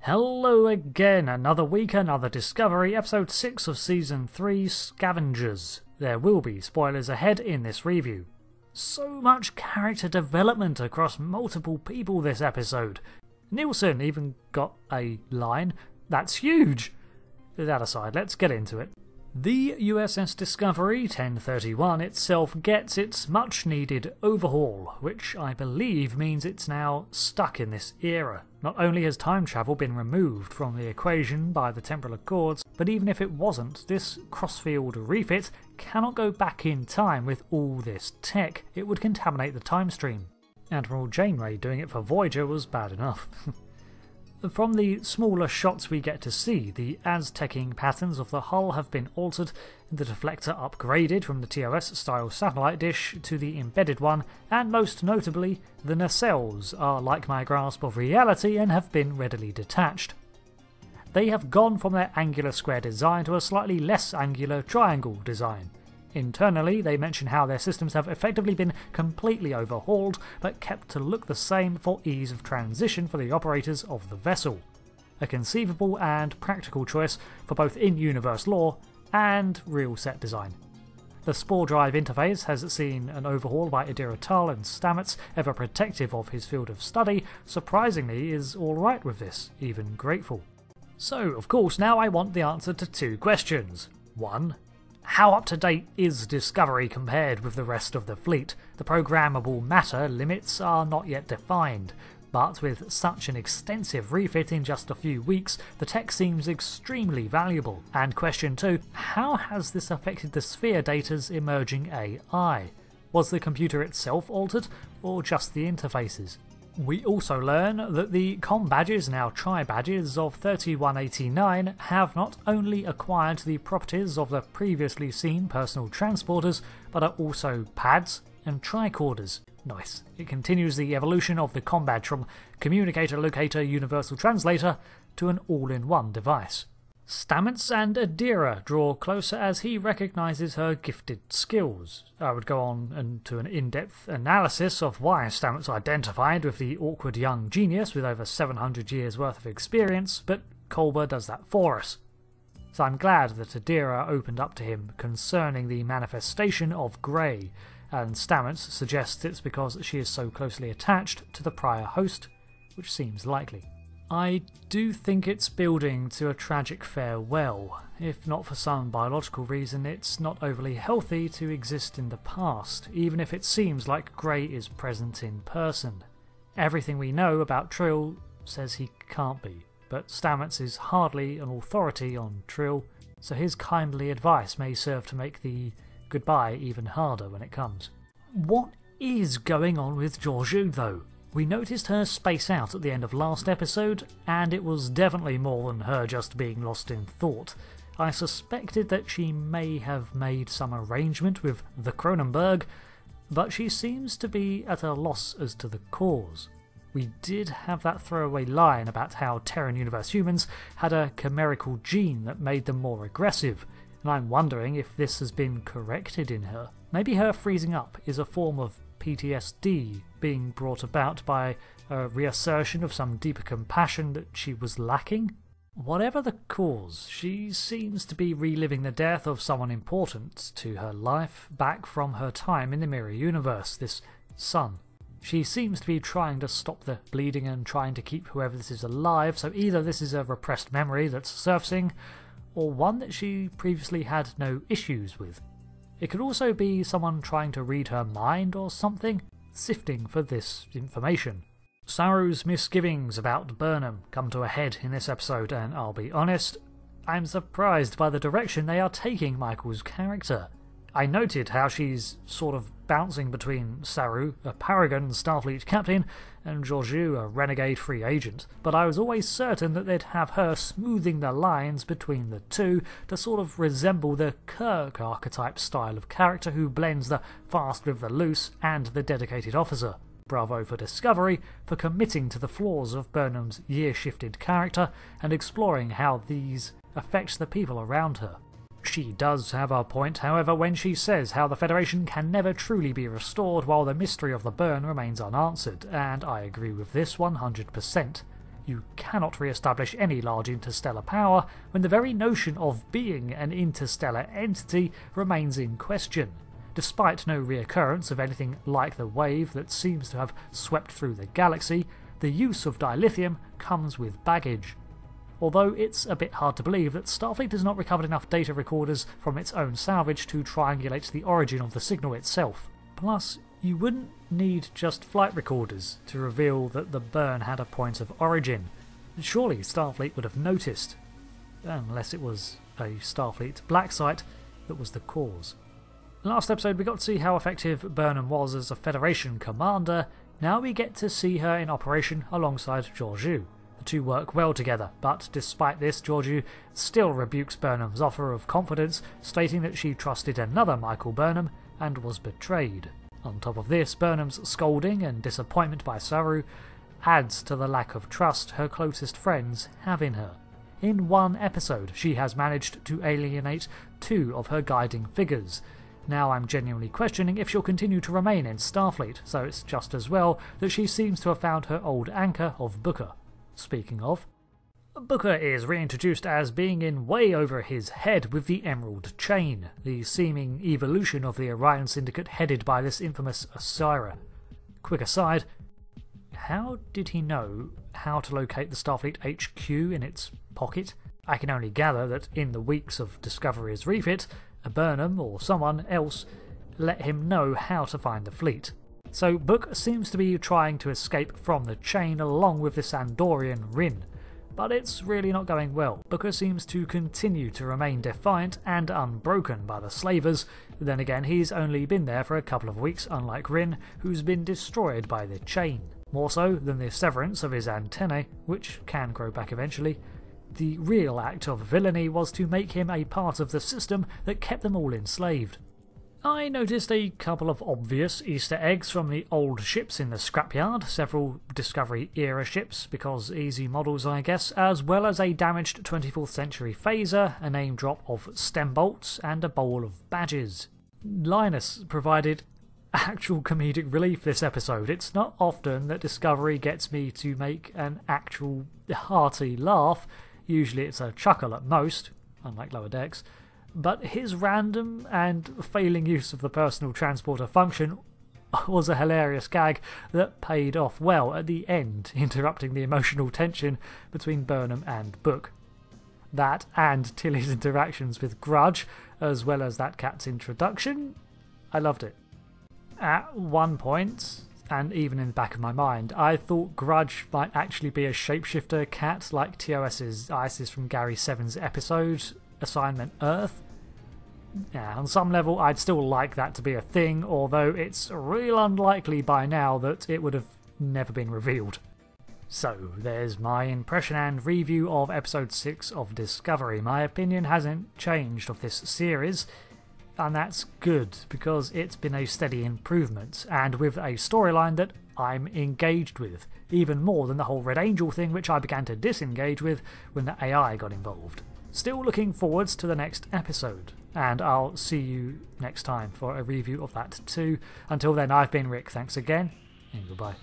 Hello again, another week, another discovery, episode 6 of season 3, Scavengers. There will be spoilers ahead in this review. So much character development across multiple people this episode. Nielsen even got a line. That's huge! That aside, let's get into it. The USS Discovery 1031 itself gets its much needed overhaul, which I believe means it's now stuck in this era. Not only has time travel been removed from the equation by the temporal accords, but even if it wasn't, this crossfield refit cannot go back in time with all this tech. It would contaminate the time stream. Admiral Janeway doing it for Voyager was bad enough. From the smaller shots we get to see, the Aztecing patterns of the hull have been altered, the deflector upgraded from the TOS-style satellite dish to the embedded one, and most notably, the nacelles are like my grasp of reality and have been readily detached. They have gone from their angular square design to a slightly less angular triangle design. Internally, they mention how their systems have effectively been completely overhauled, but kept to look the same for ease of transition for the operators of the vessel. A conceivable and practical choice for both in-universe lore and real set design. The Spore Drive interface has seen an overhaul by Adira Tal, and Stamets, ever protective of his field of study, surprisingly is alright with this, even grateful. So, of course, now I want the answer to two questions. 1. How up-to-date is Discovery compared with the rest of the fleet? The programmable matter limits are not yet defined, but with such an extensive refit in just a few weeks, the tech seems extremely valuable. And question 2, how has this affected the Sphere data's emerging AI? Was the computer itself altered, or just the interfaces? We also learn that the comm badges, now tri-badges, of 3189 have not only acquired the properties of the previously seen personal transporters, but are also pads and tricorders. Nice. It continues the evolution of the comm badge from communicator, locator, universal translator to an all-in-one device. Stamets and Adira draw closer as he recognises her gifted skills. I would go on into an in-depth analysis of why Stamets identified with the awkward young genius with over 700 years worth of experience, but Culber does that for us. So I'm glad that Adira opened up to him concerning the manifestation of Grey, and Stamets suggests it's because she is so closely attached to the prior host, which seems likely. I do think it's building to a tragic farewell. If not for some biological reason, it's not overly healthy to exist in the past, even if it seems like Grey is present in person. Everything we know about Trill says he can't be, but Stamets is hardly an authority on Trill, so his kindly advice may serve to make the goodbye even harder when it comes. What is going on with Georgiou though? We noticed her space out at the end of last episode, and it was definitely more than her just being lost in thought. I suspected that she may have made some arrangement with the Cronenberg, but she seems to be at a loss as to the cause. We did have that throwaway line about how Terran Universe humans had a chimerical gene that made them more aggressive, and I'm wondering if this has been corrected in her. Maybe her freezing up is a form of PTSD being brought about by a reassertion of some deeper compassion that she was lacking? Whatever the cause, she seems to be reliving the death of someone important to her life back from her time in the Mirror Universe, this son. She seems to be trying to stop the bleeding and trying to keep whoever this is alive, so either this is a repressed memory that's surfacing, or one that she previously had no issues with. It could also be someone trying to read her mind or something, sifting for this information. Saru's misgivings about Burnham come to a head in this episode, and I'll be honest, I'm surprised by the direction they are taking Michael's character. I noted how she's sort of bouncing between Saru, a Paragon Starfleet captain, and Georgiou, a renegade free agent, but I was always certain that they'd have her smoothing the lines between the two to sort of resemble the Kirk archetype style of character who blends the fast with the loose and the dedicated officer. Bravo for Discovery for committing to the flaws of Burnham's year-shifted character and exploring how these affect the people around her. She does have a point, however, when she says how the Federation can never truly be restored while the mystery of the burn remains unanswered, and I agree with this 100%. You cannot re-establish any large interstellar power when the very notion of being an interstellar entity remains in question, despite no reoccurrence of anything like the wave that seems to have swept through the galaxy. The use of dilithium comes with baggage. Although it's a bit hard to believe that Starfleet has not recovered enough data recorders from its own salvage to triangulate the origin of the signal itself. Plus, you wouldn't need just flight recorders to reveal that the burn had a point of origin. Surely Starfleet would have noticed, unless it was a Starfleet black site that was the cause. Last episode we got to see how effective Burnham was as a Federation commander. Now we get to see her in operation alongside Georgiou. The two work well together, but despite this, Georgiou still rebukes Burnham's offer of confidence, stating that she trusted another Michael Burnham and was betrayed. On top of this, Burnham's scolding and disappointment by Saru adds to the lack of trust her closest friends have in her. In one episode, she has managed to alienate 2 of her guiding figures. Now I'm genuinely questioning if she'll continue to remain in Starfleet, so it's just as well that she seems to have found her old anchor of Booker. Speaking of, Booker is reintroduced as being in way over his head with the Emerald Chain, the seeming evolution of the Orion Syndicate headed by this infamous Osira. Quick aside, how did he know how to locate the Starfleet HQ in its pocket? I can only gather that in the weeks of Discovery's refit, a Burnham or someone else let him know how to find the fleet. So Book seems to be trying to escape from the chain along with this Andorian Rin. But it's really not going well. Booker seems to continue to remain defiant and unbroken by the slavers. Then again, he's only been there for a couple of weeks, unlike Rin, who's been destroyed by the chain. More so than the severance of his antennae, which can grow back eventually. The real act of villainy was to make him a part of the system that kept them all enslaved. I noticed a couple of obvious Easter eggs from the old ships in the scrapyard, several Discovery-era ships, because easy models I guess, as well as a damaged 24th century phaser, a name drop of stem bolts, and a bowl of badges. Linus provided actual comedic relief this episode. It's not often that Discovery gets me to make an actual hearty laugh. Usually it's a chuckle at most, unlike Lower Decks. But his random and failing use of the personal transporter function was a hilarious gag that paid off well at the end, interrupting the emotional tension between Burnham and Book. That and Tilly's interactions with Grudge, as well as that cat's introduction, I loved it. At one point, and even in the back of my mind, I thought Grudge might actually be a shapeshifter cat like TOS's Isis from Gary Seven's episode Assignment Earth. Yeah, on some level I'd still like that to be a thing, although it's real unlikely by now that it would have never been revealed. So there's my impression and review of episode 6 of Discovery. My opinion hasn't changed of this series, and that's good because it's been a steady improvement, and with a storyline that I'm engaged with, even more than the whole Red Angel thing which I began to disengage with when the AI got involved. Still looking forwards to the next episode, and I'll see you next time for a review of that too. Until then, I've been Rick, thanks again, and goodbye.